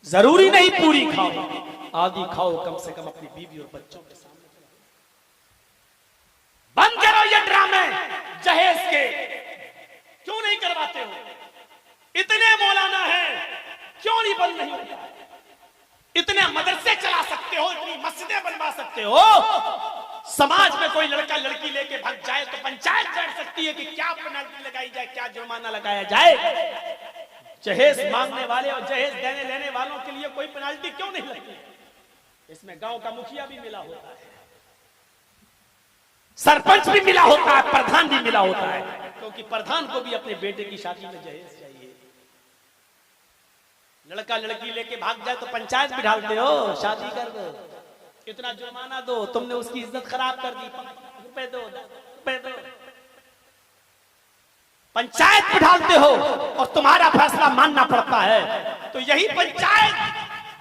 जरूरी नहीं पूरी खाओ, आधी खाओ, कम से कम अपनी बीवी और बच्चों के सामने। बंद करो ये ड्रामे जहेज के, क्यों नहीं करवाते हो? इतने मौलाना हैं, क्यों नहीं बंद नहीं होता? इतने मदरसे चला सकते हो, इतनी मस्जिदें बनवा सकते हो। समाज में कोई लड़का लड़की लेके भाग जाए तो पंचायत बैठ सकती है कि क्या पेनल्टी लगाई जाए, क्या जुर्माना लगाया जाए। जहेज मांगने वाले और जहेज देने लेने वालों के लिए कोई पेनल्टी क्यों नहीं लगती? इसमें गांव का मुखिया भी मिला होता है, सरपंच भी मिला होता है, प्रधान भी मिला होता है, क्योंकि प्रधान को भी अपने बेटे की शादी में जहेज चाहिए। लड़का लड़की लेके भाग जाए तो पंचायत भी ढालते हो, शादी कर दो, इतना जुर्माना दो, तुमने उसकी इज्जत खराब कर दी, रुपए दो, रुपए दो, पंचायत भी ढालते हो और तुम्हारा फैसला मानना पड़ता है। तो यही पंचायत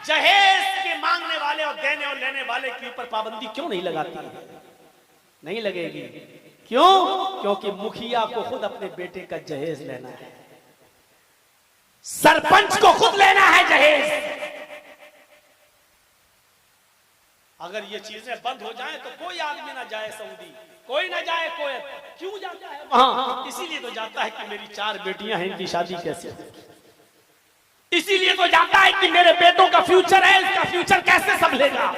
जहेज के मांगने वाले और देने और लेने वाले के ऊपर पाबंदी क्यों नहीं लगाती? नहीं लगेगी। क्यों? क्योंकि मुखिया को खुद अपने बेटे का जहेज लेना है, सरपंच को खुद लेना है जहेज। अगर ये चीजें बंद हो जाएं तो कोई आदमी ना जाए सऊदी, कोई ना जाए कुवैत। क्यों जाता है वहां? इसीलिए तो जाता है कि मेरी 4 बेटियां हैं, इनकी शादी कैसे हो? इसीलिए तो जाता है कि मेरे बेटों का फ्यूचर है, इसका फ्यूचर कैसे संभलेगा।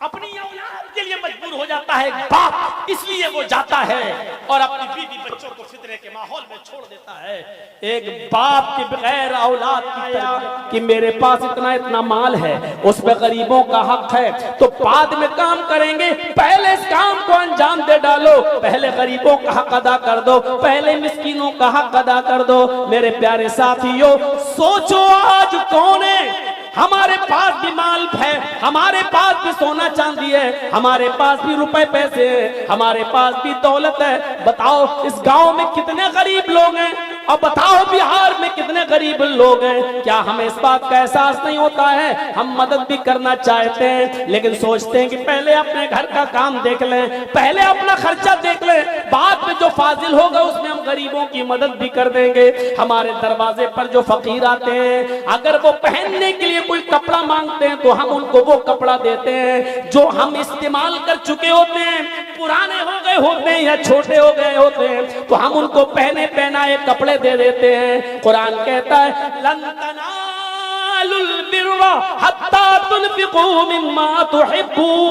अपनी औलाद के लिए मजबूर हो जाता है बाप, इसलिए वो जाता है और अपनी बीवी बच्चों को फितरे के माहौल में छोड़ देता है। एक बाप के बगैर औलाद की तरह कि मेरे पास इतना इतना माल है, उस पे गरीबों का हक है, तो बाद में काम करेंगे, पहले इस काम को अंजाम दे डालो, पहले गरीबों का हक अदा कर दो, पहले मिस्कीनों का हक अदा कर दो। मेरे प्यारे साथियों, सोचो आज कौन है? हमारे पास भी माल है, हमारे पास भी सोना चांदी है, हमारे पास भी रुपए पैसे हैं, हमारे पास भी दौलत है। बताओ इस गांव में कितने गरीब लोग हैं और बताओ बिहार में कितने गरीब लोग हैं। क्या हमें इस बात का एहसास नहीं होता है? हम मदद भी करना चाहते हैं, लेकिन सोचते हैं कि पहले अपने घर का काम देख लें, पहले अपना खर्चा देख लें, बाद में जो फाजिल होगा उसमें हम गरीबों की मदद भी कर देंगे। हमारे दरवाजे पर जो फकीर आते हैं, अगर वो पहनने के लिए कोई कपड़ा मांगते हैं तो हम उनको वो कपड़ा देते हैं जो हम इस्तेमाल कर चुके होते हैं, पुराने हो गए होते हैं या छोटे हो गए होते हैं, तो हम उनको पहने पहनाए कपड़े दे देते हैं। कुरान कहता है लन तनालुल बिर्रा हत्ता तुनफिकू मिम्मा तुहिब्बून।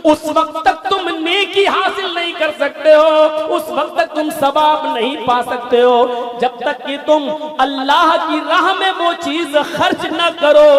उस वक्त तक तुम नेकी हासिल नहीं कर सकते हो, उस वक्त तक तुम सवाब नहीं पा सकते हो, जब तक कि तुम अल्लाह की राह में वो चीज खर्च न करो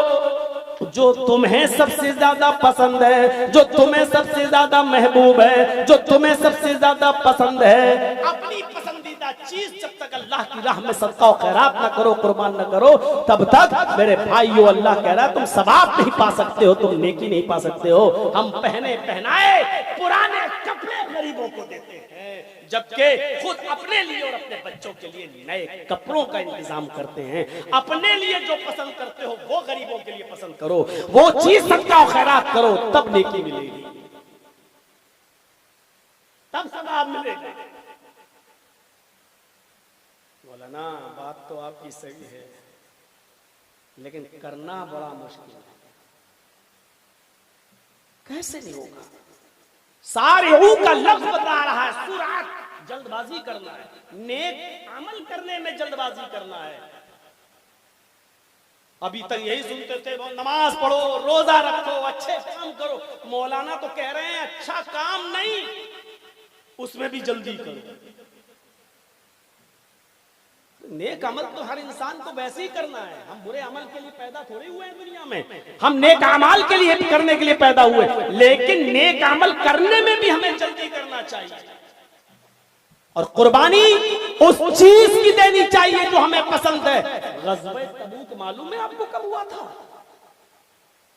जो तुम्हें सबसे ज्यादा पसंद है, जो तुम्हें सबसे ज्यादा महबूब है, जो तुम्हें सबसे ज्यादा पसंद है। अपनी पसंदीदा चीज जब तक अल्लाह की राह में सदका और खैरात न करो, कुर्बान न करो, तब तक मेरे भाइयों अल्लाह कह रहा है तुम सवाब नहीं पा सकते हो, तुम नेकी नहीं पा सकते हो। हम पहने पहनाए पुराने कपड़े गरीबों को देते हैं, जबकि खुद अपने लिए और अपने बच्चों के लिए नए कपड़ों का इंतजाम करते हैं। अपने लिए जो पसंद करते हो वो गरीबों के लिए पसंद करो, वो चीज सदका और खैरात करो, तब नेकी मिलेगी, तब सवाब मिलेगा। बोला ना, बात तो आपकी सही है, लेकिन करना बड़ा मुश्किल है। कैसे नहीं होगा? सारिऊ का लफ्ज बता रहा है, सुरात, जल्दबाजी करना है, नेक अमल करने में जल्दबाजी करना है। अभी तक यही सुनते थे, नमाज पढ़ो, रोजा रखो, अच्छे काम करो। मौलाना तो कह रहे हैं अच्छा काम नहीं, उसमें भी जल्दी करो। नेक अमल तो हर इंसान को वैसे ही करना है। हम बुरे अमल के लिए पैदा थोड़े हुए हैं दुनिया में, हम नेक अमल के लिए करने के लिए पैदा हुए, लेकिन नेक अमल करने में भी हमें जल्दी करना चाहिए। और कुर्बानी उस चीज की देनी चाहिए जो हमें पसंद है। ग़ज़वे तबूक मालूम है आपको कब हुआ था?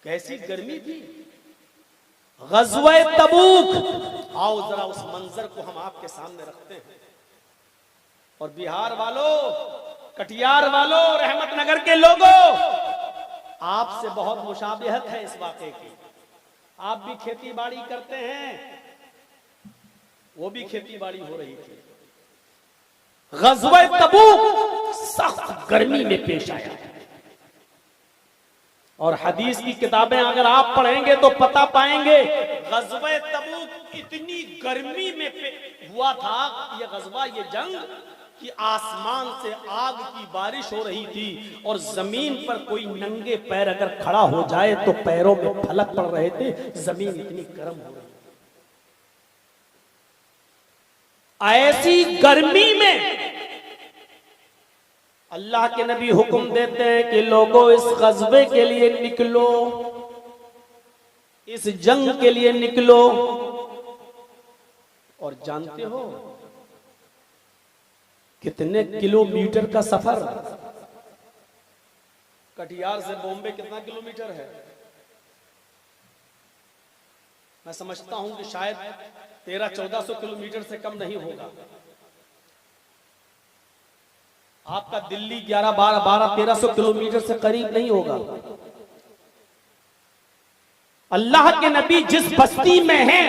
कैसी गर्मी थी ग़ज़वे तबूक। आओ जरा उस मंजर को हम आपके सामने रखते हैं। और बिहार वालों, कटिहार वालों, रहमतनगर के लोगों, आपसे बहुत मुशाबिहत है इस वाक़े की। आप भी खेती बाड़ी करते हैं, वो भी खेती बाड़ी हो रही थी। ग़ज़वे तबूक सख्त गर्मी में पेश आया। और हदीस की किताबें अगर आप पढ़ेंगे तो पता पाएंगे गज़वे तबूक इतनी गर्मी में हुआ था, ये गज़वा, ये जंग, कि आसमान से आग की बारिश हो रही थी और जमीन पर कोई नंगे पैर अगर खड़ा हो जाए तो पैरों में फलक पड़ रहे थे, जमीन इतनी गर्म हो रही। ऐसी गर्मी में अल्लाह के नबी हुक्म देते हैं कि लोगों इस गज़वे के लिए निकलो, इस जंग के लिए निकलो। और जानते हो कितने किलोमीटर का सफर? कटिहार से बॉम्बे कितना किलोमीटर है? मैं समझता हूं कि शायद 1300-1400 किलोमीटर से कम नहीं होगा। आपका दिल्ली 1100-1200-1300 किलोमीटर से करीब नहीं होगा। अल्लाह के नबी जिस बस्ती में हैं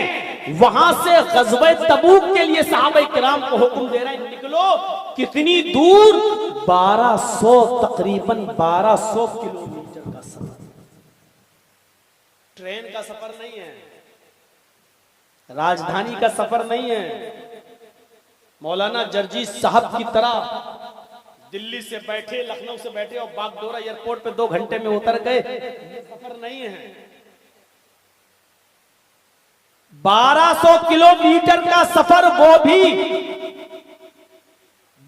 वहां से गज़वे तबूक के लिए सहाबा किराम को हुक्म दे रहे हैं, निकलो। कितनी दूर? 1200, तकरीबन 1200 किलोमीटर का सफर। ट्रेन का सफर नहीं है, राजधानी का सफर नहीं है। मौलाना जर्जी साहब की तरह दिल्ली से बैठे, लखनऊ से बैठे और बागडोरा एयरपोर्ट पे 2 घंटे में उतर गए, ये सफर नहीं है। 1200 किलोमीटर का सफर, वो भी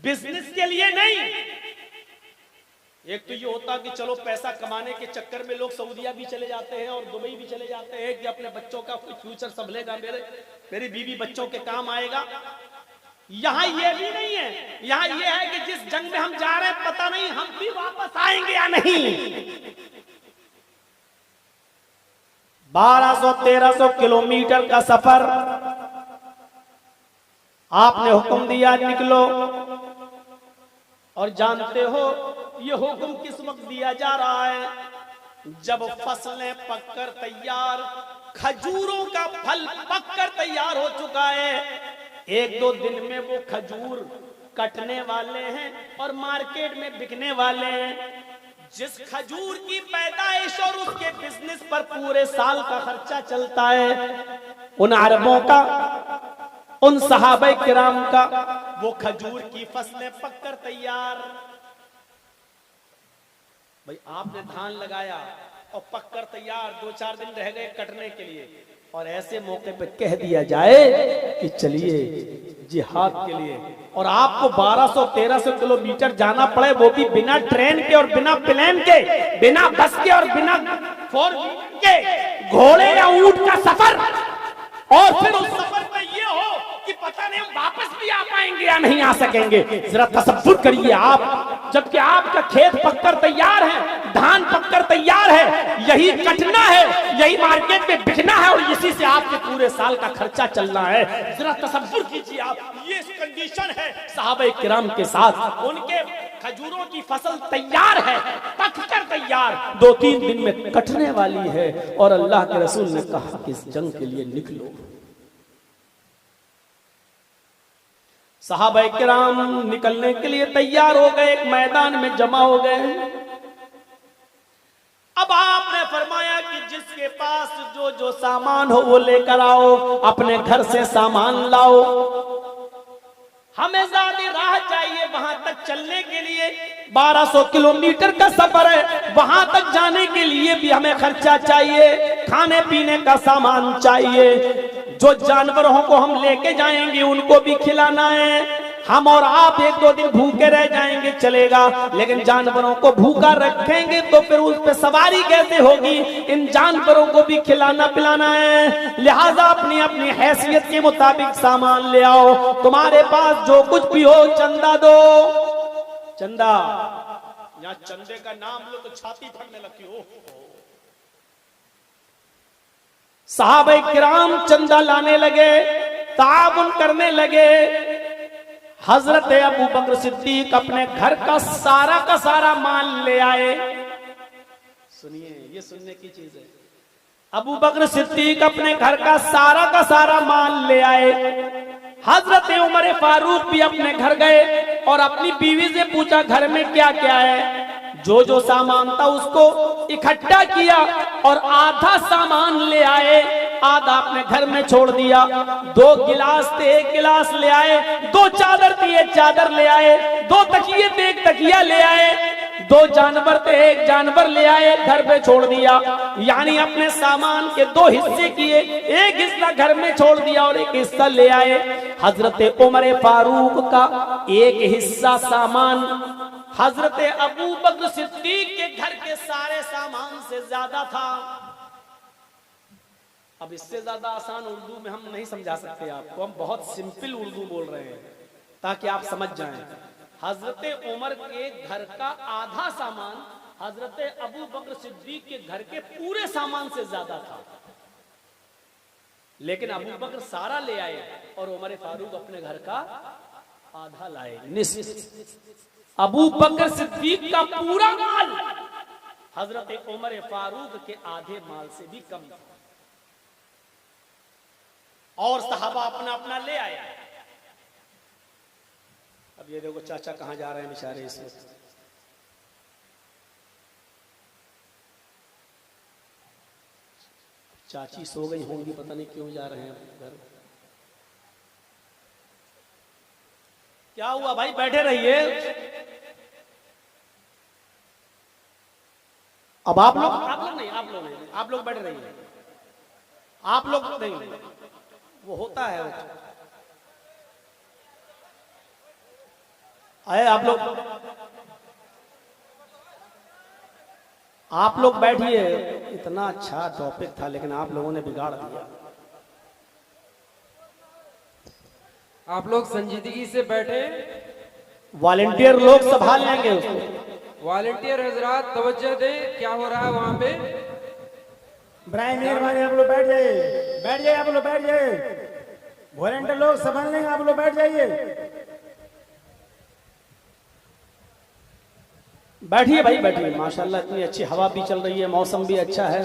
बिजनेस के लिए नहीं। एक तो ये होता कि चलो पैसा कमाने के चक्कर में लोग सऊदीया भी चले जाते हैं और दुबई भी चले जाते हैं कि अपने बच्चों का कोई फ्यूचर संभलेगा, मेरी बीवी बच्चों के काम आएगा। यहां ये भी नहीं है। यहां ये है कि जिस जंग में हम जा रहे हैं पता नहीं हम भी वापस आएंगे या नहीं। 1200-1300 किलोमीटर का सफर, आपने हुक्म दिया निकलो। और जानते हो ये हुक्म किस वक्त दिया जा रहा है? जब फसलें पककर तैयार, खजूरों का फल पककर तैयार हो चुका है, 1-2 दिन में वो खजूर कटने वाले हैं और मार्केट में बिकने वाले हैं। जिस खजूर की पैदाइश और उसके बिजनेस पर पूरे साल का खर्चा चलता है, उन अरबों का, उन सहाबा किराम का, वो खजूर की फसलें पककर तैयार। भाई आपने धान लगाया और पककर तैयार, 2-4 दिन रह गए कटने के लिए, और ऐसे मौके पे कह दिया जाए कि चलिए जिहाद के लिए, और आपको 1200-1300 किलोमीटर जाना पड़े, वो भी बिना ट्रेन के और बिना प्लेन के, बिना बस के और बिना 4 व्हीलर के, घोड़े या ऊंट का सफर। और फिर उस सफर में ये हो कि पता नहीं हम वापस भी आ पाएंगे या नहीं आ सकेंगे। जरा तसव्वुर करिए आप, जबकि आपका खेत पककर तैयार है, धान पककर तैयार है, यही कटना है, यही मार्केट में बिकना है और इसी से आपके पूरे साल का खर्चा चलना है। जरा तसव्वुर कीजिए आप, ये कंडीशन है सहाबा किराम के साथ। उनके खजूरों की फसल तैयार है, पककर तैयार, 2-3 दिन में कटने वाली है, और अल्लाह के रसूल ने कहा कि इस जंग के लिए निकलो। सहाबा किराम निकलने के लिए तैयार हो गए, एक मैदान में जमा हो गए। अब आपने फरमाया कि जिसके पास जो जो सामान हो वो लेकर आओ, अपने घर से सामान लाओ। हमें ज्यादा राह चाहिए वहां तक चलने के लिए, 1200 किलोमीटर का सफर है, वहां तक जाने के लिए भी हमें खर्चा चाहिए, खाने पीने का सामान चाहिए, जो जानवरों को हम लेके जाएंगे उनको भी खिलाना है। हम और आप 1-2 दिन भूखे रह जाएंगे चलेगा, लेकिन जानवरों को भूखा रखेंगे तो फिर उस पे सवारी कैसे होगी? इन जानवरों को भी खिलाना पिलाना है। लिहाजा अपनी अपनी हैसियत के मुताबिक सामान ले आओ। तुम्हारे पास जो कुछ भी हो चंदा दो। चंदा, यहाँ चंदे का नाम लो तो छाती फटने लगती हो। सहाबा किराम चंदा लाने लगे, ताउन करने लगे। हजरत अबू बकर सिद्दीक अपने घर का सारा माल ले आए। सुनिए, ये सुनने की चीज है। अबू बकर सिद्दीक अपने घर का सारा माल ले आए। हजरत उमर फारूक भी अपने घर गए और अपनी बीवी से पूछा घर में क्या क्या है। जो जो सामान था उसको इकट्ठा किया और आधा सामान ले आए, आधा अपने घर में छोड़ दिया। 2 गिलास थे, 1 गिलास ले आए। 2 चादर थी, 1 चादर ले आए। 2 तकिए थे, 1 तकिया ले आए। 2 जानवर थे, 1 जानवर ले आए, घर पे छोड़ दिया। यानी अपने सामान के 2 हिस्से किए, 1 हिस्सा घर में छोड़ दिया और 1 हिस्सा ले आए। हजरत उमर फारूक का 1 हिस्सा सामान हजरत अबू बकर सिद्दीक के घर के सारे सामान से ज्यादा था। अब इससे ज्यादा आसान उर्दू में हम नहीं समझा सकते आपको, हम बहुत सिंपल उर्दू बोल रहे हैं ताकि आप समझ जाएं। हजरत उमर के घर का आधा सामान हजरत अबू बकर सिद्दीक के घर के पूरे सामान से ज्यादा था, लेकिन अबू बकर सारा ले आए और उमर फारूक अपने घर का आधा लाए, निस्फ। अबू बकर सिद्दीक का पूरा माल हजरत उमर फारूक के आधे माल से भी कम था, और सहाबा अपना अपना ले आया। अब ये देखो चाचा कहां जा रहे हैं बेचारे इस वक्त। चाची सो गई होंगी, पता नहीं क्यों जा रहे हैं घर। क्या हुआ भाई, बैठे रहिए। अब आप लोग बैठे रहिए। आप लोग नहीं, वो होता है आए। आप लोग बैठिए। इतना अच्छा टॉपिक था लेकिन आप लोगों ने बिगाड़ दिया। आप लोग संजीदगी से बैठे, वॉलेंटियर लोग संभाल लेंगे उसको। वॉलेंटियर हजरात तवज्जो दे, क्या हो रहा है वहां पे। इब्राहिम मेहरबानी, आप लोग बैठ जाइए, बैठ जाइए, आप लोग बैठ जाइए। वॉलेंटियर लोग संभाल लेंगे, आप लोग बैठ जाइए। बैठिए भाई, बैठिए। माशाल्लाह इतनी अच्छी हवा भी चल रही है, मौसम भी अच्छा है।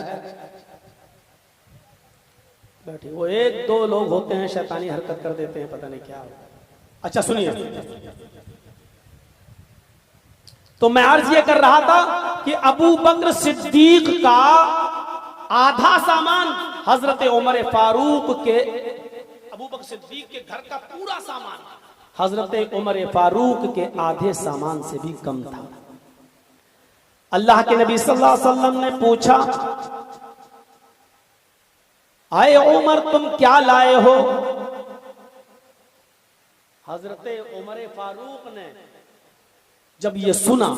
बैठिए। वो 1-2 लोग होते हैं शैतानी हरकत कर देते हैं, पता नहीं क्या। अच्छा सुनिए, तो मैं अर्ज ये कर रहा था कि अबू बकर सिद्दीक का आधा सामान हजरत उमर फारूक के, अबू बकर सिद्दीक के घर का पूरा सामान हजरत उमर फारूक के आधे सामान से भी कम था। अल्लाह के नबी सल्लल्लाहु अलैहि वसल्लम ने पूछा, आए उमर तुम क्या लाए हो। हजरत उमर फारूक ने जब ये सुना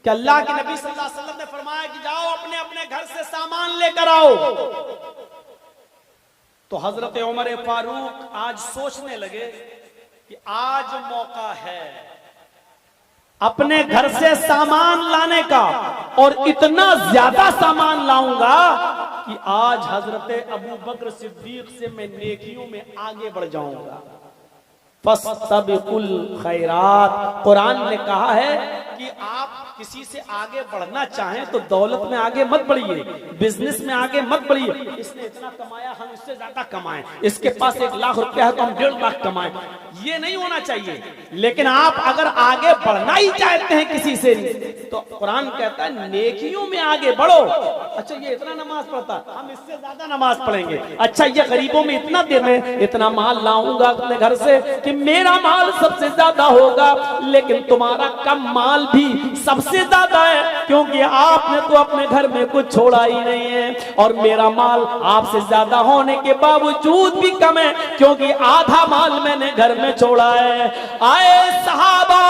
कि अल्लाह के नबी सल्लल्लाहु अलैहि वसल्लम ने फरमाया कि जाओ अपने अपने घर से सामान लेकर आओ, तो हजरत उमर फारूक आज सोचने लगे कि आज मौका है अपने घर से सामान लाने का, और इतना ज्यादा सामान लाऊंगा कि आज हजरत अबू बकर सिद्दीक से मैं नेकियों में आगे बढ़ जाऊंगा। फस्तबिकुल खैरात, कुरान ने कहा है कि आप किसी से आगे बढ़ना चाहें तो दौलत में आगे मत बढ़िए, बिजनेस में आगे मत बढ़िए। इसने इतना कमाया, हम इससे ज्यादा कमाएं, इसके पास 1 लाख रुपया है तो हम 1.5 लाख कमाएं, ये नहीं होना चाहिए। लेकिन आप अगर आगे बढ़ना ही चाहते हैं किसी से, तो कुरान कहता है नेकियों में आगे बढ़ो। अच्छा ये इतना नमाज पढ़ता, हम इससे ज्यादा नमाज पढ़ेंगे। अच्छा ये गरीबों में इतना दे, मैं इतना माल लाऊंगा अपने घर से कि मेरा माल सबसे ज्यादा होगा, लेकिन तुम्हारा कम माल भी सबसे ज्यादा है, क्योंकि आपने तो अपने घर में कुछ छोड़ा ही नहीं है, और मेरा माल आपसे ज्यादा होने के बावजूद भी कम है, क्योंकि आधा माल मैंने घर में छोड़ा है। आए सहाबा,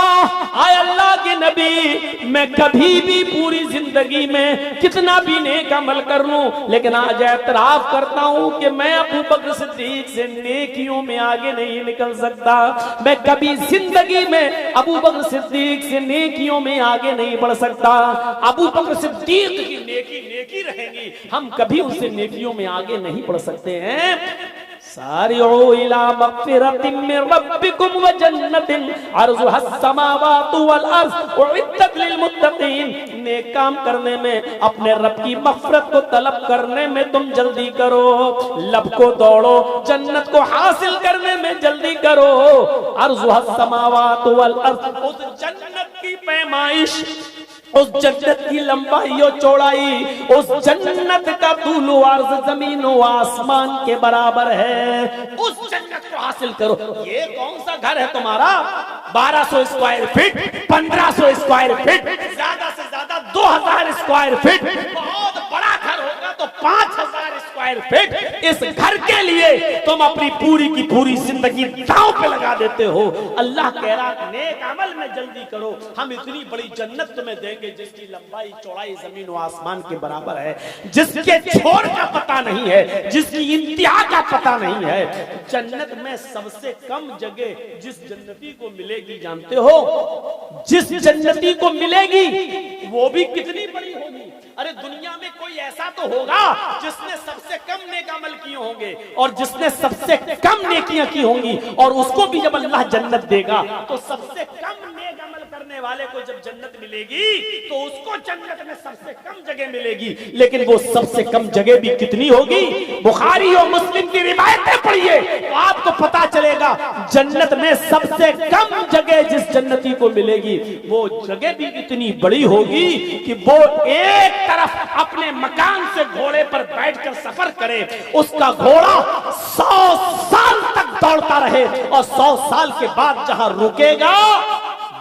आए अल्लाह के नबी, मैं कभी भी पूरी जिंदगी में कितना भी नेक अमल कर लूं, लेकिन आज एतराफ करता हूं कि मैं अबू बकर सिद्दीक से नेकियों में आगे नहीं निकल सकता। मैं कभी जिंदगी में अबू बकर सिद्दीक से नेकियों में आगे नहीं बढ़ सकता। अबू बकर सिद्दीक की नेकी नेकी रहेगी, हम कभी उनसे नेकियों में आगे नहीं बढ़ सकते हैं। सारिउ इला मगफिरतिन मिन रब्बिकुम व जन्नतिन अर्जुहा अस्समावातु वल अर्ज़ उइद्दत लिल मुत्तकीन। नेक काम करने में, अपने रब की मग़फ़िरत को तलब करने में तुम जल्दी करो, लब को दौड़ो, जन्नत को हासिल करने में जल्दी करो। अर्जुहा अस्समावातु वल अर्ज़, उस जन्नत की पैमाइश उस जन्नत की लंबाई और चौड़ाई, उस जन्नत का तूल व अर्ज़ ज़मीन व आसमान के बराबर है। उस जन्नत को हासिल करो। ये कौन सा घर है तुम्हारा? 1200 स्क्वायर फीट, 1500 स्क्वायर फीट, ज्यादा से ज्यादा 2000 स्क्वायर फीट। बहुत बड़ा घर होगा तो 5000 स्क्वायर फीट। इस घर के लिए तुम अपनी पूरी की पूरी जिंदगी दांव पे लगा देते हो। अल्लाह कह रहा नेक अमल में जल्दी करो, हम इतनी बड़ी जन्नत तुम्हें देंगे जिसकी लंबाई चौड़ाई जमीन व आसमान के बराबर है, जिसके छोर का पता नहीं है, जिसकी इंतहा का पता नहीं है। जन्नत में सबसे कम जगह जिस जन्नती को मिलेगी जानते हो? जिस जन्नती को मिलेगी वो भी कितनी बड़ी होगी। अरे दुनिया में कोई ऐसा तो होगा जिसने सबसे कम नेक अमल किए होंगे और जिसने सबसे कम नेकियां की होंगी, और उसको भी जब अल्लाह जन्नत देगा तो सबसे कम नेक अमल करने वाले को जब जन्नत मिलेगी तो उसको जन्नत में सबसे कम जगह मिलेगी। लेकिन वो सबसे कम जगह भी कितनी होगी? बुखारी और मुस्लिम की रिवायतें पढ़िए तो आपको पता चलेगा जन्नत में सबसे कम जगह जिस जन्नती को मिलेगी वो जगह भी इतनी बड़ी होगी कि वो एक तरफ अपने मकान से घोड़े पर बैठकर सफर करे, उसका घोड़ा 100 साल तक दौड़ता रहे और 100 साल के बाद जहां रुकेगा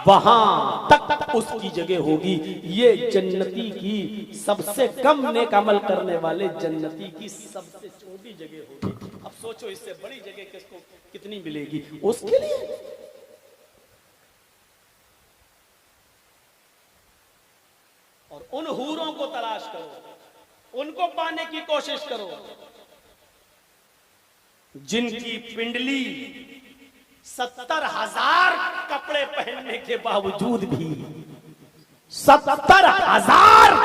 वहां तक उसकी जगह होगी। ये जन्नती की सबसे कम नेक अमल करने वाले जन्नती की सबसे छोटी जगह होगी। अब सोचो इससे बड़ी जगह किसको कितनी मिलेगी उसके लिए। और उन हूरों को तलाश करो, उनको पाने की कोशिश करो जिनकी पिंडली 70,000 कपड़े पहनने के बावजूद भी 70,000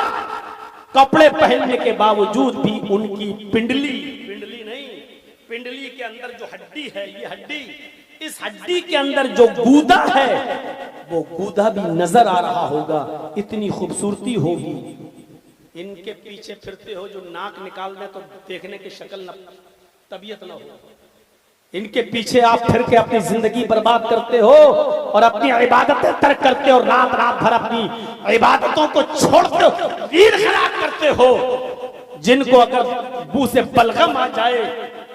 कपड़े पहनने के बावजूद भी उनकी पिंडली नहीं, पिंडली के अंदर जो हड्डी है, ये हड्डी, इस हड्डी के अंदर जो गूदा है वो गूदा भी नजर आ रहा होगा, इतनी खूबसूरती होगी। इनके पीछे फिरते हो जो नाक निकाल दे तो देखने की शक्ल न, तबीयत ना हो। इनके पीछे आप फिर के अपनी जिंदगी बर्बाद करते हो और अपनी इबादतें तर्क करते हो, रात रात भर अपनी इबादतों को छोड़ते हो, नींद खराब करते हो। जिनको अगर मुंह से बलगम आ जाए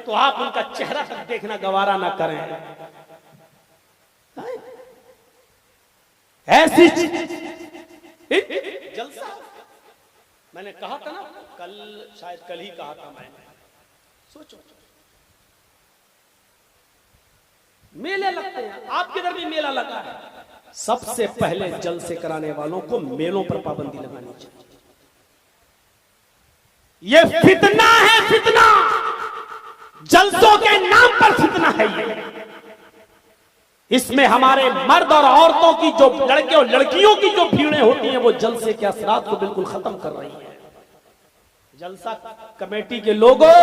तो आप उनका चेहरा तक देखना गवारा ना करें। ऐसी जलसा मैंने कहा था ना, कल शायद कल ही कहा था मैंने। सोचो मेले लगते हैं, आपके इधर भी मेला लगा है। सबसे पहले जलसे कराने वालों को मेलों पर पाबंदी लगानी चाहिए। ये फितना है, फितना, जलसों के नाम पर फितना है ये। इसमें हमारे मर्द और औरतों की जो लड़के और लड़कियों की जो भीड़ें होती हैं वो जलसे के असरात को बिल्कुल खत्म कर रही है। जलसा कमेटी के लोगों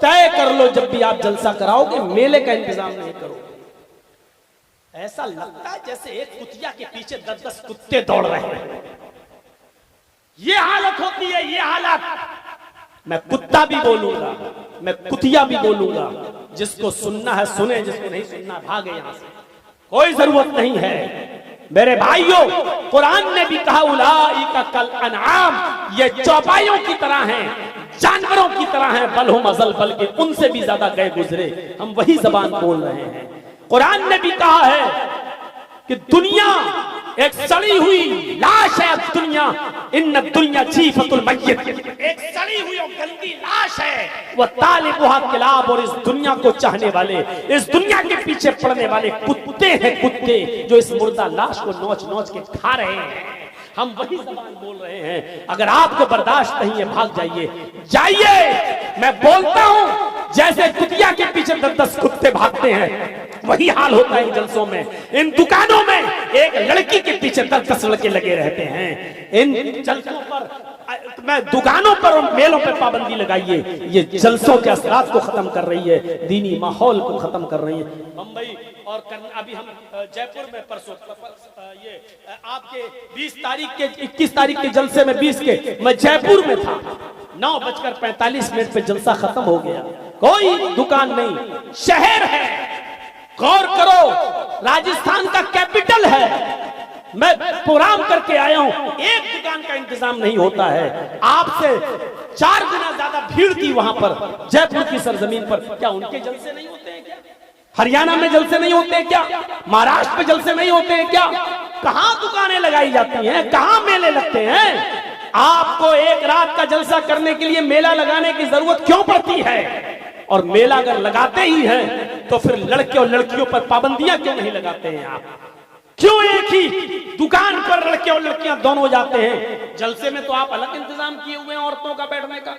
तय कर लो, जब भी आप जलसा कराओगे मेले का इंतजाम नहीं करोगे। ऐसा लगता है जैसे एक कुतिया के पीछे 10-10 कुत्ते दौड़ रहे हैं। ये हालत होती है, ये हालत। मैं कुत्ता भी बोलूंगा, मैं कुतिया भी बोलूंगा। जिसको सुनना है सुने, जिसको नहीं सुनना भागे यहां से, कोई जरूरत नहीं है। मेरे भाइयों, कुरान ने भी कहा उलाइका कल अनआम, ये चौपाइयों की तरह हैं, जानवरों की तरह हैं, बल हुम अज़ल, बल्कि उनसे भी ज्यादा गए गुजरे। हम वही जबान बोल रहे हैं। कुरान ने भी कहा है कि दुनिया एक सड़ी हुई लाश है। दुनिया इन्न दुनिया जीफतुल मय्यत, एक सड़ी हुई और गंदी लाश है। वह तालिबुहा किलाब, और इस दुनिया को चाहने वाले, इस दुनिया के पीछे पड़ने वाले कुत्ते हैं, कुत्ते जो इस मुर्दा लाश को नोच नोच के खा रहे हैं। हम वही जबान बोल रहे हैं। अगर आपको बर्दाश्त नहीं है भाग जाइए, जाइए। मैं बोलता हूं जैसे कुतिया के पीछे 10-10 कुत्ते भागते हैं, वही हाल होता है इन जलसों में। इन दुकानों में एक लड़की के पीछे 10-10 लड़के लगे रहते हैं। इन जलसों पर, मैं दुकानों पर और मेलों पर पाबंदी लगाइए। ये जलसों के असरात को खत्म कर रही है, दीनी माहौल को खत्म कर रही है। मुंबई और अभी हम जयपुर में परसों ये आपके 20 तारीख के 21 तारीख के जलसे में 20 के मैं जयपुर में था। 9:45 पे जलसा खत्म हो गया। कोई दुकान नहीं, शहर है, गौर करो, राजस्थान का कैपिटल है। मैं प्रोग्राम करके आया हूं, एक दुकान का इंतजाम नहीं होता है। आपसे 4 गुना ज्यादा भीड़ थी वहां पर जयपुर की सरजमीन पर। क्या उनके जलसे नहीं होते हैं क्या? हरियाणा में जलसे नहीं होते हैं क्या? महाराष्ट्र में जलसे नहीं होते हैं क्या? कहां दुकानें लगाई जाती हैं, कहां मेले लगते हैं? आपको एक रात का जलसा करने के लिए मेला लगाने की जरूरत क्यों पड़ती है? और मेला अगर लगाते ही हैं तो फिर लड़के और लड़कियों पर पाबंदियां क्यों नहीं लगाते हैं आप? क्यों एक ही दुकान पर लड़के और लड़कियां दोनों जाते हैं? जलसे में तो आप अलग इंतजाम किए हुए हैं औरतों का बैठने का।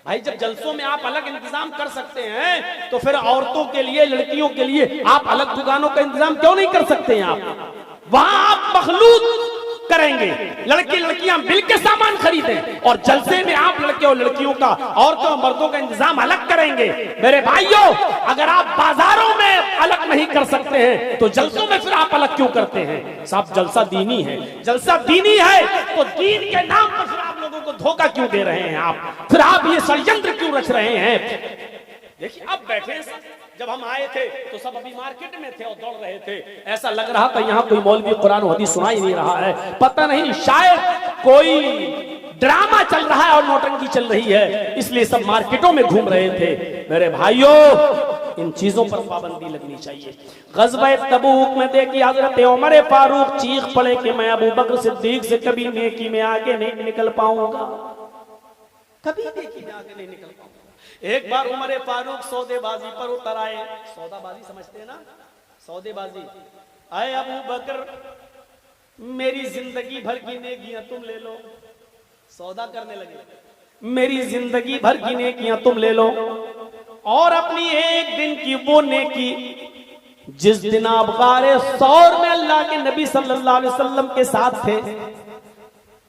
भाई जब जलसों में आप अलग इंतजाम कर सकते हैं तो फिर औरतों के लिए, लड़कियों के लिए आप अलग दुकानों का इंतजाम क्यों नहीं कर सकते हैं? आप वहां आप मखलूत करेंगे, लड़के लड़कियां मिलकर सामान खरीदें, और जलसे में आप लड़के और लड़कियों का, औरतों और मर्दों का इंतजाम अलग करेंगे। मेरे भाइयों, अगर आप बाजारों में अलग नहीं कर सकते हैं तो जलसों में फिर आप अलग क्यों करते हैं? साहब जलसा दीनी है, जलसा दीनी है तो दीन के नाम पर फिर आप लोगों को धोखा क्यों दे रहे हैं? आप फिर आप ये षड्यंत्र क्यों रच रहे हैं? देखिए अब बैठे हैं, जब हम आए थे तो सब अभी मार्केट में थे और दौड़ रहे थे। ऐसा लग रहा था यहाँ कोई मौलवी कुरान और हदीस सुना ही नहीं रहा है। पता नहीं, शायद कोई ड्रामा चल रहा है और नौटंकी चल रही है, इसलिए सब मार्केटों में घूम रहे थे। मेरे भाइयों, इन चीजों पर पाबंदी लगनी चाहिए। गज़वा तबूक में देखिए हजरत उमर फारूक चीख पड़े कि मैं अबू बकर सिद्दीक से कभी नेकी में आगे नहीं निकल पाऊंगा, कभी नेकी में आगे नहीं निकल पाऊंगा। एक बार उमर फारूक सौदेबाजी पर उतर आए। सौदाबाजी समझते हैं ना? सौदेबाजी। आए अबू बकर, मेरी जिंदगी भर की नेकियां तुम ले लो। सौदा करने लगे, मेरी जिंदगी भर की नेकियां तुम ले लो, और अपनी एक दिन की वो नेकी जिस दिन आप गारे सौर में अल्लाह के नबी सल्लल्लाहु अलैहि वसल्लम के साथ थे,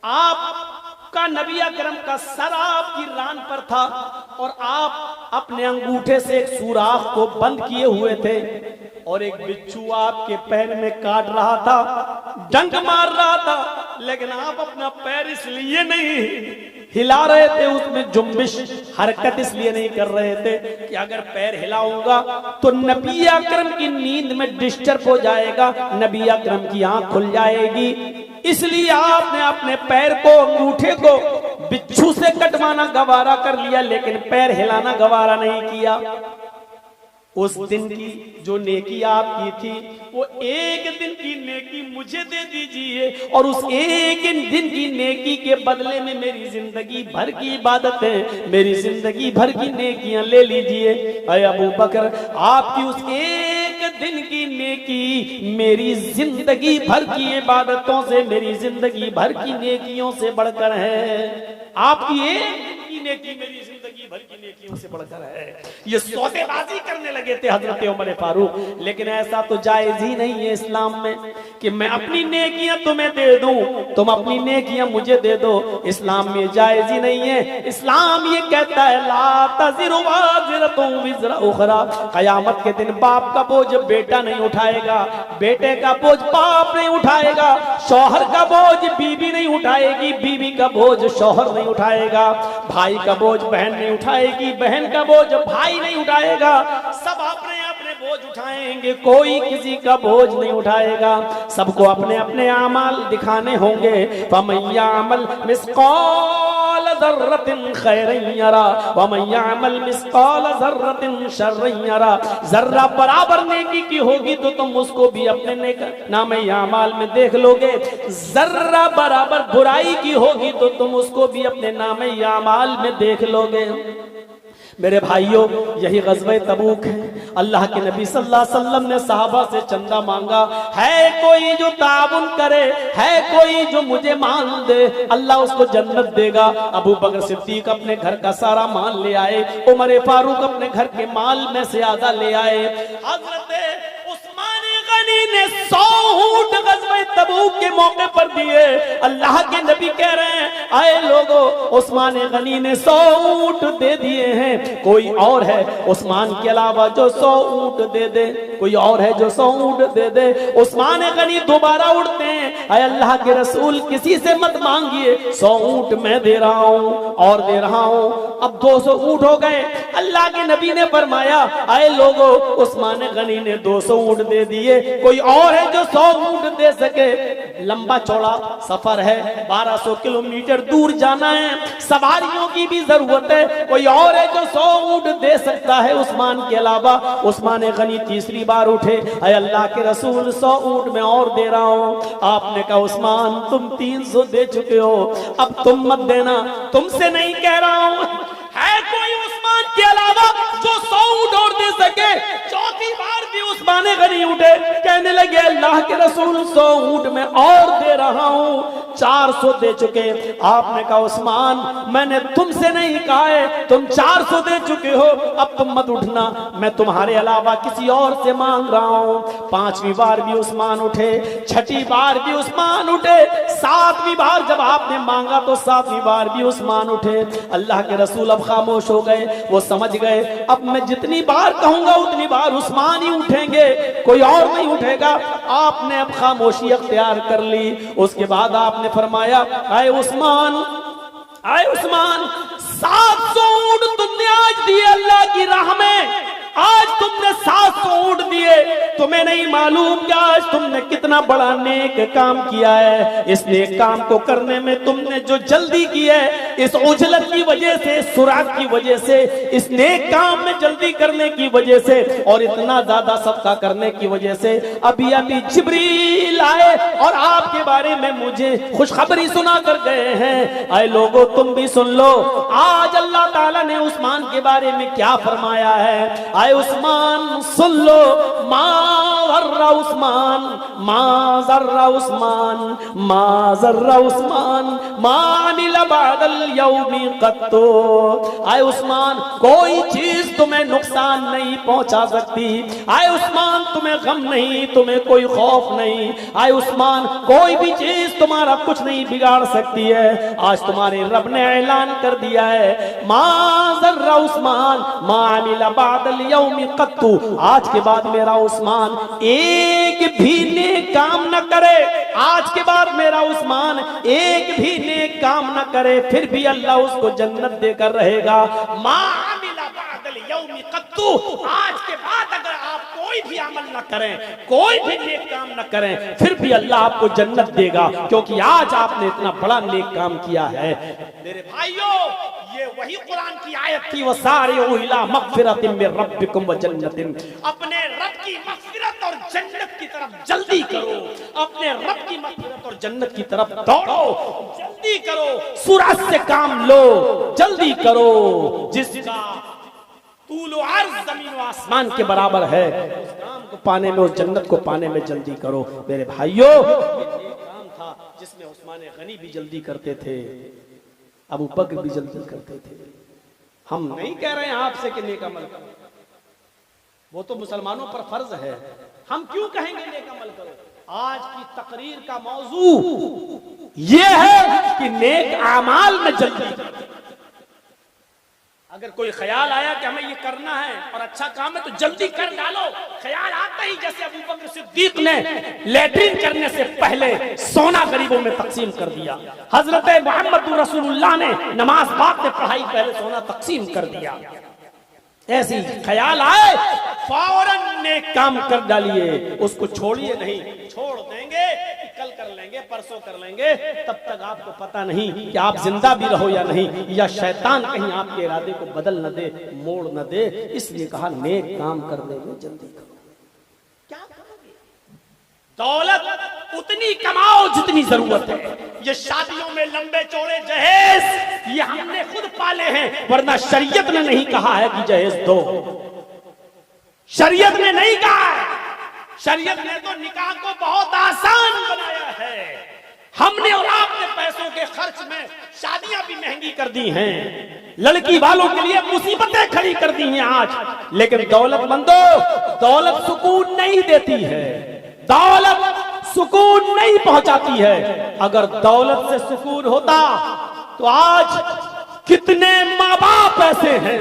आपका नबी अकरम का सर आपकी रान पर था और आप अपने अंगूठे से एक सुराख को बंद किए हुए थे, और एक बिच्छू आपके पैर में काट रहा था, डंक मार रहा था, लेकिन आप अपना पैर इसलिए नहीं हिला रहे थे, उसमें जुम्बिश हरकत इसलिए नहीं कर रहे थे कि अगर पैर हिलाऊंगा तो नबी अकरम की नींद में डिस्टर्ब हो जाएगा, नबी अकरम की आंख खुल जाएगी। इसलिए आपने अपने पैर को, अंगूठे को बिच्छू से कटवाना गवारा कर लिया, लेकिन पैर हिलाना गवारा नहीं किया। उस दिन की जो नेकी आपकी थी, वो एक दिन की नेकी मुझे दे दीजिए, और उस एक दिन की नेकी के बदले में मेरी जिंदगी भर की इबादतें, मेरी जिंदगी भर की नेकियां ले लीजिए। अय अबू बकर, आपकी उस एक दिन की नेकी मेरी जिंदगी भर की इबादतों से, मेरी जिंदगी भर की नेकियों से बढ़कर है। आपकी एक नेकी मेरी जिंदगी भर की नेकियों से बढ़कर है। ये सौदेबाजी करने लगे थे हजरत उमर फारूक, लेकिन ऐसा तो जायज ही नहीं है इस्लाम में कि मैं अपनी नेकियां तुम्हें दे दूं, तुम अपनी नेकियां मुझे दे दो। इस्लाम में जायज ही नहीं है। इस्लाम ये कहता है ला तज़िरु वाज़िरतुन विज़रा उखरा, कयामत के दिन बाप का बोझ बेटा नहीं उठाएगा, बेटे का बोझ बाप नहीं उठाएगा, शौहर का बोझ बीवी नहीं उठाएगी, बीवी का बोझ शौहर नहीं उठाएगा, भाई का बोझ बहन नहीं उठाएगी, बहन का बोझ भाई नहीं उठाएगा। सब अपने अपने बोझ उठाएंगे, कोई किसी का बोझ नहीं उठाएगा। सबको अपने अपने आमाल दिखाने होंगे। फमन यामल मिस्काल ज़र्रतिन खैरन यरा वमन यामल मिस्काल ज़र्रतिन शर्रन यरा। जर्रा बराबर नेकी की होगी तो तुम उसको भी अपने नामे आमाल में देख लोगे, जर्रा बराबर बुराई की होगी तो तुम उसको भी अपने नामे आमाल में देख लोगे। मेरे भाइयों, यही ग़ज़वा तबूक है। अल्लाह के नबी सल्लल्लाहु अलैहि वसल्लम ने सहाबा से चंदा मांगा, है कोई जो ताबुन करे, है कोई जो मुझे माल दे, अल्लाह उसको जन्नत देगा। अबू बकर सिद्दीक अपने घर का सारा माल ले आए, उमर फारूक अपने घर के माल में से आधा ले आए। हज़रत ने 100 ऊंट ग़ज़वा तबूक के मौके पर दिए। अल्लाह के नबी कह रहे हैं आए लोगों, उस्मान गनी ने 100 ऊंट दे दिए हैं, कोई और है उस्मान के अलावा जो 100 ऊंट दे दे, कोई और है जो 100 ऊंट दे दे। उस्मान गनी दोबारा उठते हैं, आए अल्लाह के रसूल किसी से मत मांगिए, 100 ऊंट मैं दे रहा हूं और दे रहा हूं। अब 200 ऊंट हो गए। अल्लाह के नबी ने फरमाया, आए लोगों, उस्मान गनी ने 200 ऊंट दे दिए, कोई और है जो 100 ऊंट दे सके। लंबा चौड़ा सफर है, 1200 किलोमीटर दूर जाना है, सवारियों की भी जरूरत है, कोई और है जो 100 ऊंट दे सकता है उस्मान के अलावा। उस्मान गनी तीसरी बार उठे, अरे अल्लाह के रसूल 100 ऊंट में और दे रहा हूं। आपने कहा उस्मान तुम 300 दे चुके हो, अब तुम मत देना, तुमसे नहीं कह रहा हूं। है कोई उस्मान के अलावा जो 100 ऊंट और दे सके? चौथी बार भी उस्मान गनी उठे, कहने लगे अल्लाह के रसूल 100 ऊंट में और दे रहा हूं, 400 दे चुके। आपने कहा उस्मान मैंने तुमसे नहीं कहा है, तुम 400 दे चुके हो, अब तुम मत उठना, मैं तुम्हारे अलावा किसी और से मांग रहा हूं। 5वीं बार भी उस्मान उठे, 6ठी बार भी उस्मान उठे, 7वीं बार जब आपने मांगा तो 7वीं बार भी उस्मान उठे। अल्लाह के रसूल अब खामोश हो गए, वो समझ गए अब मैं जितनी बार कहूंगा उतनी बार उस्मान ही उठेंगे, कोई और नहीं उठेगा। आपने अब खामोशी अख्तियार कर ली। उसके बाद आपने फरमाया, आए उस्मान, आए उस्मान, 700 ऊंट तुमने आज दिए अल्लाह की राह में, आज तुमने 700 ऊंट दिए, तुम्हें नहीं मालूम कि आज तुमने कितना बड़ा नेक काम किया है। इस नेक काम को करने में तुमने जो जल्दी की है, इस उजलत की वजह से, सुराग की वजह से, इस नेक काम में जल्दी करने की वजह से और इतना ज्यादा सदका करने की वजह से अभी अभी जिब्रील आए और आपके बारे में मुझे खुशखबरी सुना कर गए हैं। आए लोगों तुम भी सुन लो, आज अल्लाह ताला ने उस्मान के बारे में क्या फरमाया है। आए उस्मान सुन लो, मा जर्रा उस्मान, मा जर्रा उस्मान, मा जर्रा उस्मान, मा अमिला बअदल यौमी कत्तो। आए उस्मान कोई चीज तुम्हें नुकसान नहीं पहुंचा सकती। आए उस्मान तुम्हें गम नहीं, तुम्हें कोई खौफ नहीं। आए उस्मान कोई भी चीज तुम्हारा कुछ नहीं बिगाड़ सकती है। आज तुम्हारे रब ने ऐलान कर दिया है, मा जर्रा उस्मान, मा अमिला बअदल यौमी कत्तू, आज के बाद मेरा उस्मान एक भी नेक काम न करे, आज के बाद मेरा उस्मान एक भी नेक काम न करे, फिर भी अल्लाह उसको जन्नत देकर रहेगा। मा अमिला बअदल यौमी कत्तू, आज के बाद अगर आप कोई भी अमल न करें, कोई भी नेक काम न करें, फिर भी अल्लाह आपको जन्नत देगा, क्योंकि आज आपने इतना बड़ा नेक काम किया है। मेरे भाइयों, ये वही कुरान की आयत थी, वसारिउ इला मगफिरतिन मिर रब्बिकुम व जन्नतिन। अपने रब की मगफिरत और जन्नत की तरफ जल्दी करो, अपने रब की मगफिरत और जन्नत की तरफ दौड़ो, जल्दी करो, सूरज से काम लो, जल्दी करो। जिसका तूलो अर्ज़ ज़मीन व आसमान के बराबर है, उस काम को पाने में, उस जन्नत को पाने में जल्दी करो। मेरे भाइयों, ये काम था जिसमें उस्मान गनी भी जल्दी करते थे, अबू बकर भी जल्दी करते थे। हम नहीं कह रहे हैं आपसे कि नेक अमल करो, वो तो मुसलमानों पर फर्ज है, हम क्यों कहेंगे नेक अमल करो। आज की तकरीर का मौजू ये है कि नेक अमाल में जल्दी करो। अगर कोई ख्याल आया कि हमें ये करना है और अच्छा काम है तो जल्दी कर डालो। ख्याल आता ही, जैसे अबू बकर सिद्दीक ने लैट्रिन करने से पहले सोना गरीबों में तकसीम कर दिया, हजरत मोहम्मद रसूलुल्लाह ने नमाज बाद में पढ़ाई पहले सोना तकसीम कर दिया। ऐसी ख्याल आए फौरन नेक काम कर डालिए, उसको छोड़िए नहीं। छोड़ देंगे कल कर लेंगे, परसों कर लेंगे, तब तक आपको पता नहीं कि आप जिंदा भी रहो या नहीं, या शैतान कहीं आपके इरादे को बदल न दे, मोड़ न दे। इसलिए कहा नेक काम करने में जल्दी करो। क्या करोगे? दौलत उतनी कमाओ जितनी जरूरत है। ये शादियों में लंबे चौड़े जहेज ये हमने खुद पाले हैं, वरना शरीयत ने नहीं कहा है कि जहेज दो। शरीयत ने नहीं कहा है। शरीयत ने तो निकाह को बहुत आसान बनाया है। हमने और आपने पैसों के खर्च में शादियां भी महंगी कर दी हैं, लड़की वालों के लिए मुसीबतें खड़ी कर दी हैं आज। लेकिन दौलतमंदो, दौलत सुकून नहीं देती है, दौलत सुकून नहीं पहुंचाती है। अगर दौलत से सुकून होता तो आज कितने माँ बाप ऐसे हैं,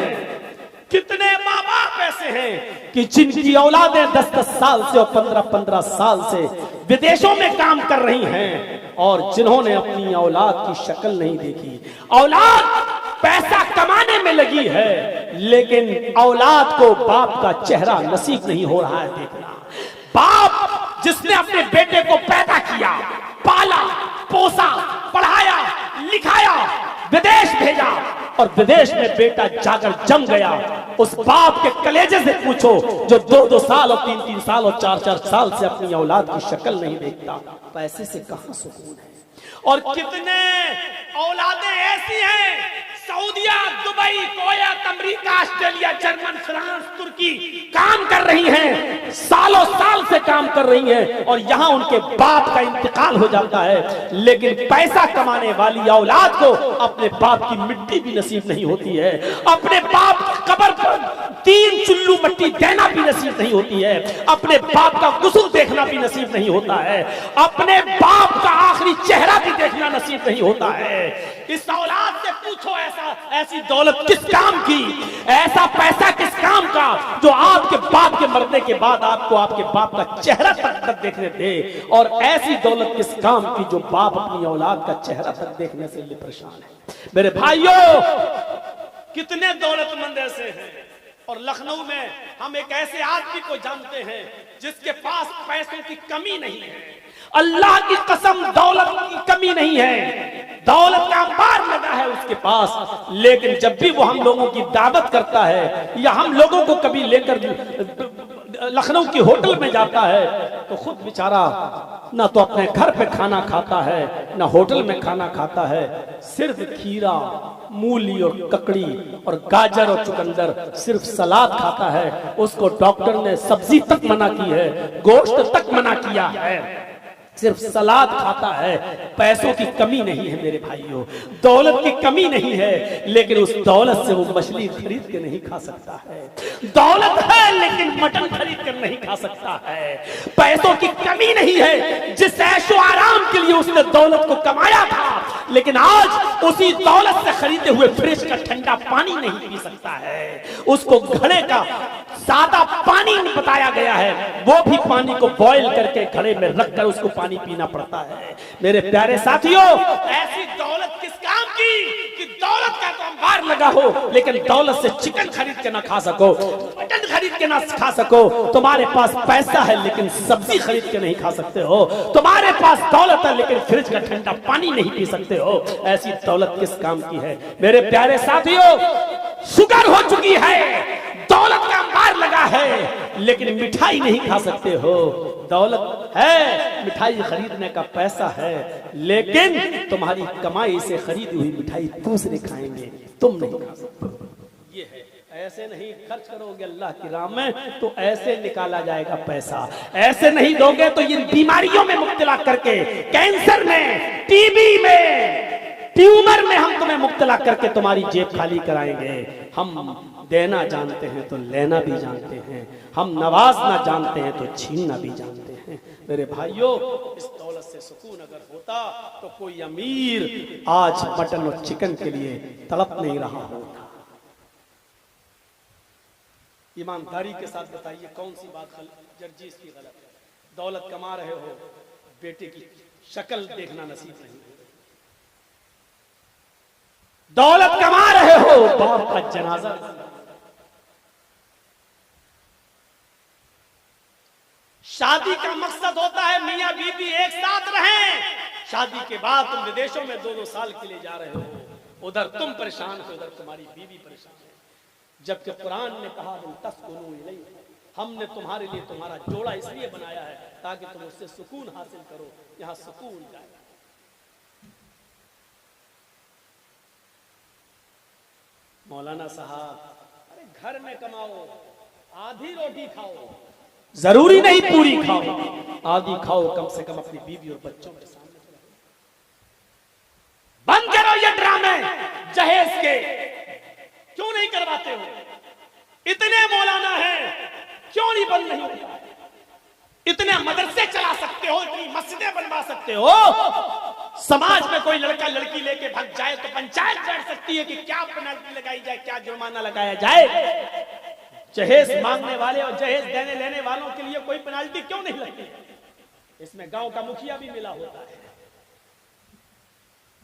कितने माँ बाप ऐसे हैं कि जिनकी औलादें 10-10 साल से और 15-15 साल से विदेशों में काम कर रही हैं और जिन्होंने अपनी औलाद की शक्ल नहीं देखी। औलाद पैसा कमाने में लगी है, लेकिन औलाद को बाप का चेहरा नसीब नहीं हो रहा है देखना। बाप जिसने अपने बेटे को पैदा किया, पाला, पोसा, पढ़ाया, लिखाया, विदेश भेजा और विदेश में बेटा जाकर जम गया, उस बाप के कलेजे से पूछो जो 2-2 साल और 3-3 साल और 4-4 साल से अपनी औलाद की शक्ल नहीं देखता, पैसे से कहां सुकून है। और कितने औलादें ऐसी हैं सऊदिया, Dubai, Kuwait, America, Australia, German, France, तुर्की काम कर रही हैं, सालों साल से काम कर रही हैं और यहां उनके बाप का इंतकाल हो जाता है, लेकिन पैसा कमाने वाली औलाद को अपने बाप की मिट्टी भी नसीब नहीं होती है, अपने बाप की कब्र पर 3 चुल्लू मिट्टी देना भी नसीब नहीं होती है, अपने बाप का गुस्ल देखना भी नसीब नहीं होता है, अपने बाप का आखिरी चेहरा भी देखना नसीब नहीं होता है। इस औलाद से पूछो ऐसी दौलत किस काम की, ऐसा पैसा किस काम का जो आपके बाप के मरने के बाद आपको आपके बाप का चेहरा तक देखने दे, और ऐसी दौलत किस काम की जो बाप अपनी औलाद का चेहरा तक देखने से परेशान है। मेरे भाइयों, कितने दौलतमंद ऐसे हैं। और लखनऊ में हम एक ऐसे आदमी को जानते हैं जिसके पास पैसों की कमी नहीं है, अल्लाह की कसम दौलत की कमी नहीं है, दौलत का अंबार लगा है उसके पास, लेकिन जब भी वो हम लोगों की दावत करता है या हम लोगों को कभी लेकर लखनऊ की होटल में जाता है तो खुद बेचारा ना तो अपने घर पे खाना खाता है ना होटल में खाना खाता है, सिर्फ खीरा, मूली और ककड़ी और गाजर और चुकंदर, सिर्फ सलाद खाता है। उसको डॉक्टर ने सब्जी तक मना की है, गोश्त तक मना किया है, सिर्फ सलाद खाता है। पैसों की कमी नहीं है मेरे भाइयों, दौलत की कमी नहीं है, लेकिन उस दौलत से वो मछली खरीद के नहीं खा सकता है। दौलत है लेकिन मटन खरीद कर नहीं खा सकता है। पैसों की कमी नहीं है, जिस ऐशो आराम के लिए उसने दौलत को कमाया था, लेकिन आज उसी दौलत से खरीदे हुए फ्रिज का ठंडा पानी नहीं पी सकता है। उसको घड़े का सादा पानी बताया गया है, वो भी पानी को बॉईल करके घड़े में रखकर उसको पानी पीना पड़ता है। मेरे प्यारे साथियों, ऐसी दौलत किस काम की कि दौलत का तो अंबार लगा हो, लेकिन दौलत से चिकन खरीद के ना खा सको, मटन खरीद के ना खा सको। तुम्हारे पास पैसा है लेकिन सब्जी खरीद के नहीं खा सकते हो, तुम्हारे पास दौलत है लेकिन फ्रिज का ठंडा पानी नहीं पी सकते हो। ऐसी दौलत किस काम की है मेरे प्यारे साथियों। शुगर हो चुकी है, दौलत का अंबार लगा है, लेकिन मिठाई नहीं खा सकते हो। दौलत है, मिठाई खरीदने का पैसा है, लेकिन तुम्हारी कमाई से खरीदी हुई मिठाई दूसरे खाएंगे, तुम नहीं खा सकते। ये है, ऐसे नहीं खर्च करोगे अल्लाह की राह में तो ऐसे निकाला जाएगा पैसा, ऐसे नहीं दोगे तो इन बीमारियों में मुब्तला करके, कैंसर में, टीबी में, ट्यूमर में हम तुम्हें मुब्तला करके तुम्हारी जेब खाली कराएंगे। हम देना जानते हैं तो लेना भी जानते हैं, हम नवाजना जानते हैं तो छीनना भी जानते हैं। मेरे भाइयों, इस दौलत से सुकून अगर होता तो कोई अमीर आज मटन और चिकन के लिए तड़प नहीं रहा होता। ईमानदारी के साथ बताइए कौन सी बात जर्जीस की गलत है। दौलत कमा रहे हो, बेटे की शक्ल देखना नसीब नहीं, दौलत कमा रहे हो, बाप का जनाजा। शादी का मकसद होता है मियां बीबी एक साथ रहें, शादी के बाद तुम विदेशों में 2-2 साल के लिए जा रहे हो, उधर तुम परेशान हो, उधर तुम्हारी बीबी परेशान है। जबकि कुरान ने कहा तस्कुनू इलैहि, हमने तुम्हारे लिए तुम्हारा जोड़ा इसलिए बनाया है ताकि तुम उससे सुकून हासिल करो। यहां सुकून जाए। मौलाना साहब, अरे घर में कमाओ, आधी रोटी खाओ, जरूरी नहीं पूरी खाओ, आधी खाओ, कम से कम अपनी बीवी और बच्चों के सामने। बंद करो ये ड्रामे जहेज के, क्यों नहीं करवाते हो? इतने मौलाना हैं, क्यों नहीं बंद नहीं होता? इतने मदरसे चला सकते हो, इतनी मस्जिदें बनवा सकते हो, समाज में कोई लड़का लड़की लेके भाग जाए तो पंचायत बैठ सकती है कि क्या पेनल्टी लगाई जाए, क्या जुर्माना लगाया जाए। जहेज मांगने वाले और जहेज देने लेने वालों के लिए कोई पेनल्टी क्यों नहीं लगती? इसमें गांव का मुखिया भी मिला होता है,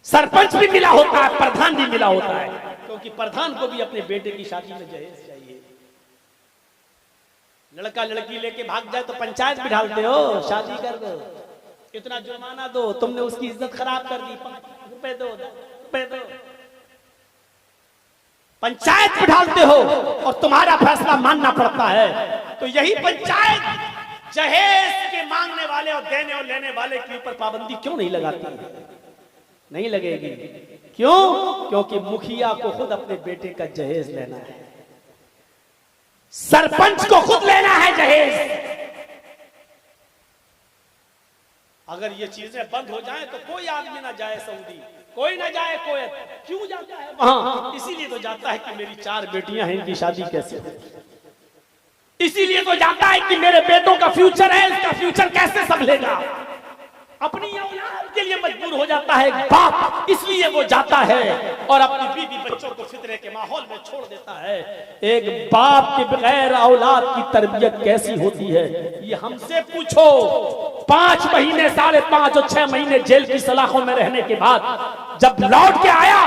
सरपंच भी मिला होता है, प्रधान भी मिला होता है, क्योंकि प्रधान को भी अपने बेटे की शादी में जहेज चाहिए। लड़का लड़की लेके भाग जाए तो पंचायत भी डालते हो, शादी कर दो, इतना जुर्माना दो, तुमने उसकी इज्जत खराब कर दी, 5 रुपए दो, 10 रुपए दो, पंचायत भी डालते हो और तुम्हारा फैसला मानना पड़ता है। तो यही पंचायत जहेज के मांगने वाले और देने और लेने वाले के ऊपर पाबंदी क्यों नहीं लगाती? नहीं लगेगी। क्यों? क्योंकि मुखिया को खुद अपने बेटे का जहेज लेना है, सरपंच को खुद लेना है जहेज। अगर ये चीजें बंद हो जाएं तो कोई आदमी ना जाए सऊदी, कोई ना जाए कुवैत। क्यों जाता है वहां? इसीलिए तो जाता है कि मेरी 4 बेटियां हैं, इनकी शादी कैसे हो। इसीलिए तो जाता है कि मेरे बेटों का फ्यूचर है, इसका फ्यूचर कैसे संभलेगा। अपनी औलाद के लिए मजबूर हो जाता है बाप, इसलिए वो जाता है और अपनी बीवी बच्चों को फितरे के माहौल में छोड़ देता है। एक बाप के बगैर औलाद की तरबियत कैसी होती है, ये हमसे पूछो। 5 महीने, 5.5 और 6 महीने जेल की सलाखों में रहने के बाद जब लौट के आया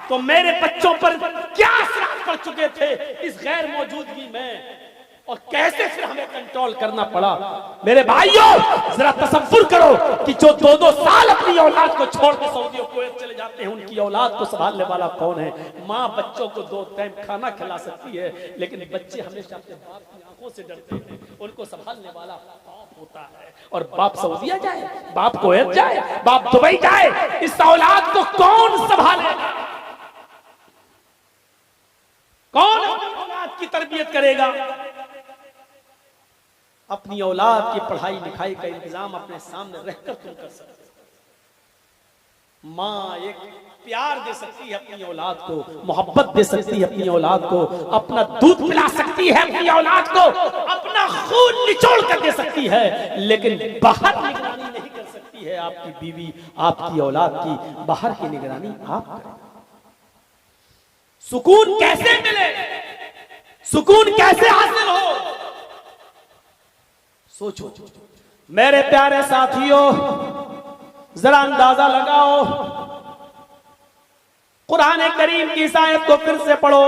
तो मेरे बच्चों पर क्या असर पड़ चुके थे इस गैर मौजूदगी में, और कैसे फिर हमें कंट्रोल करना पड़ा। मेरे भाइयों, जरा तसव्वुर करो कि जो 2-2 साल अपनी औलाद को छोड़ के सऊदी और कुवैत चले जाते हैं, उनकी औलाद को संभालने वाला कौन है? माँ बच्चों को 2 टाइम खाना खिला सकती है, लेकिन बच्चे हमेशा अपने बाप की आंखों से डरते हैं। उनको संभालने वाला बाप होता है, और बाप सऊदीया जाए, बाप कुवैत जाए, बाप दुबई जाए, इस औलाद को कौन संभालेगा? कौन अपनी औलाद की तरबियत करेगा? अपनी औलाद की पढ़ाई लिखाई का इंतजाम अपने सामने रहकर तुम कर सकते हो। माँ एक प्यार दे सकती है अपनी औलाद को, मोहब्बत दे सकती है अपनी औलाद को, अपना दूध पिला सकती है अपनी औलाद को, अपना खून निचोड़ कर दे सकती है, लेकिन बाहर निगरानी नहीं कर सकती है आपकी बीवी, आपकी औलाद की। बाहर की निगरानी आप करें। सुकून कैसे मिले, सुकून कैसे हासिल हो, सोचो। मेरे प्यारे साथियों, जरा अंदाजा लगाओ, कुरान करीम की इस आयत को फिर से पढ़ो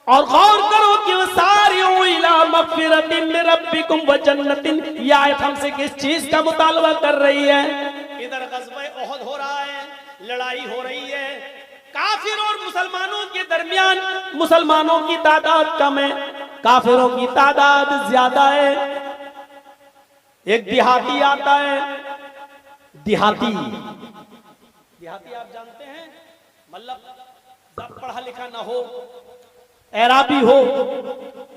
और गौर करो कि वसारिउ इला मगफिरतिन मिन रब्बिकुम व जन्नतिन। यह आयत हमसे किस चीज का मुतालबा कर रही है? इधर ग़ज़वा उहद हो रहा है, लड़ाई हो रही है, काफिर और मुसलमानों के दरमियान मुसलमानों की तादाद कम है, काफिरों की तादाद ज्यादा है। एक देहाती आता है, देहाती आप जानते हैं, मतलब जब पढ़ा लिखा ना हो, एराबी हो,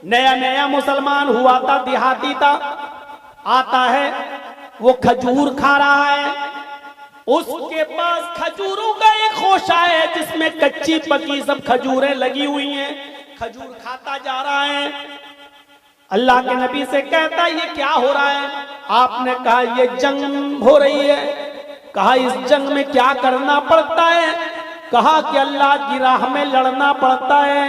नया नया मुसलमान हुआ था, देहाती था, आता है, वो खजूर खा रहा है, उसके पास खजूरों का एक खोशा है जिसमें कच्ची पकी सब खजूरें लगी हुई हैं, खजूर खाता जा रहा है। अल्लाह के नबी से कहता है ये क्या हो रहा है? आपने कहा ये जंग हो रही है। कहा इस जंग में क्या करना पड़ता है? कहा कि अल्लाह की राह में लड़ना पड़ता है।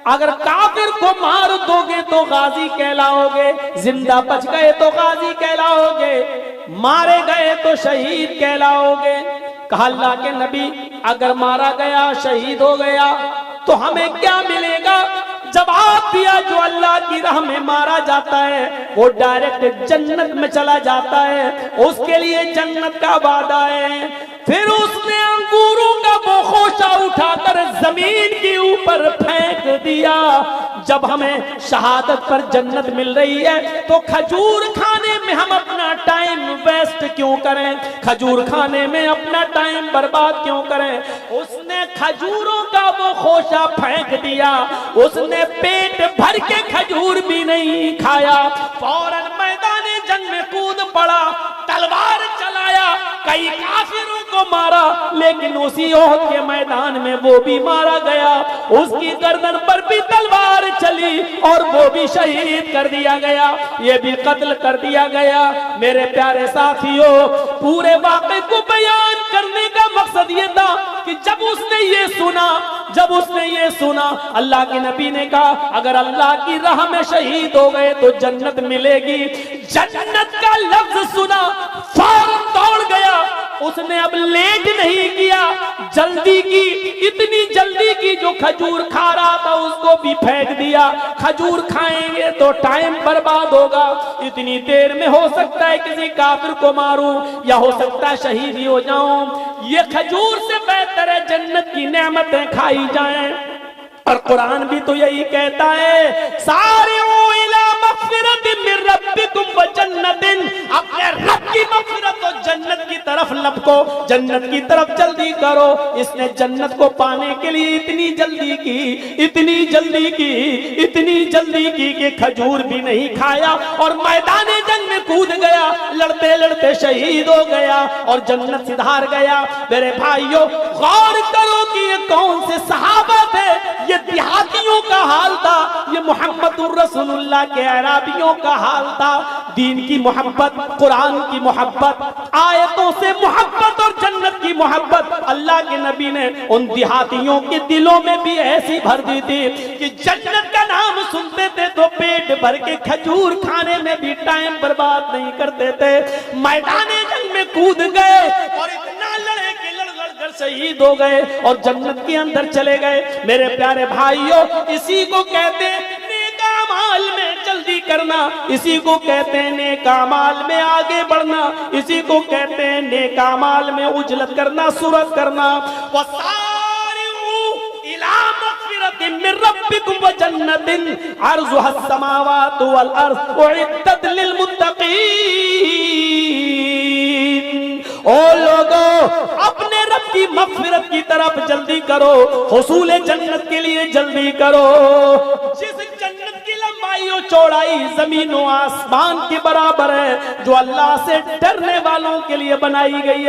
अगर काफिर को मार दोगे तो गाजी कहलाओगे, जिंदा बच गए तो गाजी कहलाओगे, मारे गए तो शहीद कहलाओगे। कहा अल्लाह के नबी अगर मारा गया, शहीद हो गया तो हमें क्या मिलेगा? जवाब दिया जो अल्लाह की राह में मारा जाता है वो डायरेक्ट जन्नत में चला जाता है, उसके लिए जन्नत का वादा है। फिर उसने अंगूरों का वो खोशा उठाकर जमीन के ऊपर फेंक दिया। जब हमें शहादत पर जन्नत मिल रही है तो खजूर खाने में हम अपना टाइम वेस्ट क्यों करें? खजूर खाने में अपना टाइम बर्बाद क्यों करें? उसने खजूरों का वो खोशा फेंक दिया, उसने पेट भर के खजूर भी नहीं खाया, फौरन मैदाने जंग में कूद पड़ा, तलवार चलाया, कई काफिरों को मारा, लेकिन उसी ओहद के मैदान में वो भी मारा गया, उसकी गर्दन पर भी तलवार चली और वो भी शहीद कर दिया गया, ये भी कत्ल कर दिया गया। मेरे प्यारे साथियों, पूरे वाक़े को बयान करने का मकसद ये था कि सुना। जब उसने ये सुना, अल्लाह के नबी ने कहा अगर अल्लाह की राह में शहीद हो गए तो जन्नत मिलेगी। जन्नत का लफ्ज सुना, फौरन दौड़ गया। उसने अब लेट नहीं किया, जल्दी की, इतनी जल्दी की जो खजूर खा रहा था उसको भी फेंक दिया। खजूर खाएंगे तो टाइम बर्बाद होगा, इतनी देर में हो सकता है किसी काफिर को मारूं या हो सकता है शहीद ही हो जाऊं। ये खजूर से बेहतर है जन्नत की नेमतें खाई जाएं। और कुरान भी तो यही कहता है, सारिऊ इला मग़फ़िरतिन मिन रब्बिकुम व जन्नतिन, अपने रब की मग़फ़िरत और जन्नत की तरफ लपको, जन्नत की तरफ जल्दी करो। इसने जन्नत को पाने के लिए इतनी जल्दी की, इतनी जल्दी की, इतनी जल्दी की कि खजूर भी नहीं खाया और मैदान जंग में कूद गया, लड़ते लड़ते शहीद हो गया और जन्नत सिधार गया। मेरे भाइयों, गौर करो कि ये कौन से सहाबा थे। ये देहातियों का हाल था, ये मुहम्मदुर रसूलुल्लाह के अरबियों का हाल था। दीन की मोहब्बत, कुरान की मोहब्बत, आयतों से मोहब्बत और जन्नत की मोहब्बत अल्लाह के नबी ने उन देहातियों के दिलों में भी ऐसी भर दी थी कि जन्नत का नाम सुनते थे तो पेट भर के खजूर खाने में भी टाइम बर्बाद नहीं करते थे। मैदान जंग में कूद गए और इतना लड़े कि लड़ कर शहीद हो गए और जन्नत के अंदर चले गए। मेरे प्यारे भाइयों, इसी को कहते हैं नेक अमाल में जल्दी करना, इसी को कहते हैं नेक अमाल में आगे बढ़ना, इसी को कहते हैं नेक अमाल में उजलत करना, सुरत करना। वसारिऊ इला मग़फ़िरतिन मिन रब्बिकुम व जन्नतिन अर्ज़ुहा अस्समावातु वल अर्ज़ उइद्दत लिल मुत्तक़ीन। ओ लोगों, अपने रब की मग़फ़िरत की तरफ जल्दी करो, हुसूल जन्नत के लिए जल्दी करो। जिस जन्नत की लंबाई और चौड़ाई जमीन और आसमान के बराबर है, जो अल्लाह से डरने वालों के लिए बनाई गई है।